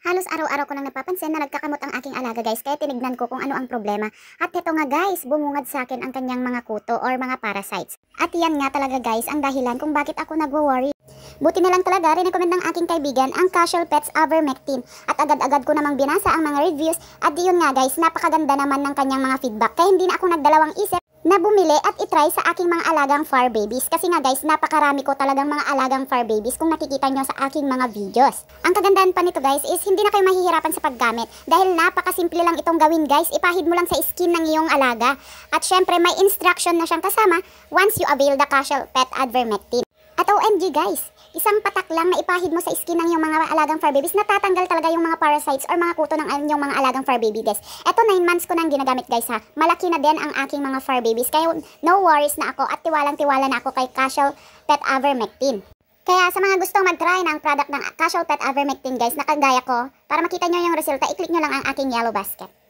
Halos araw-araw ko nang napapansin na nagkakamot ang aking alaga guys, kaya tinignan ko kung ano ang problema. At ito nga guys, bumungad sa akin ang kanyang mga kuto or mga parasites. At yan nga talaga guys ang dahilan kung bakit ako nagwo-worry. Buti na lang talaga rin-recommend ng aking kaibigan ang Casual Pets Ivermectin. At agad-agad ko namang binasa ang mga reviews at yun nga guys, napakaganda naman ng kanyang mga feedback. Kaya hindi na ako nagdalawang isip na bumili at itry sa aking mga alagang fur babies. Kasi nga guys, napakarami ko talagang mga alagang fur babies kung nakikita nyo sa aking mga videos. Ang kagandahan pa nito guys is hindi na kayo mahihirapan sa paggamit. Dahil napakasimple lang itong gawin guys. Ipahid mo lang sa skin ng iyong alaga. At syempre may instruction na siyang kasama once you avail the Casual Pet Ivermectin. At OMG guys, isang patak lang na ipahid mo sa skin ng iyong mga alagang fur babies, natatanggal talaga yung mga parasites or mga kuto ng inyong mga alagang fur baby guys. Eto 9 months ko nang ginagamit guys ha. Malaki na din ang aking mga fur babies. Kaya no worries na ako at tiwalang-tiwala na ako kay Casual Pet Ivermectin. Kaya sa mga gustong mag-try ng product ng Casual Pet Ivermectin guys, na kagaya ko, para makita nyo yung resulta, i-click nyo lang ang aking yellow basket.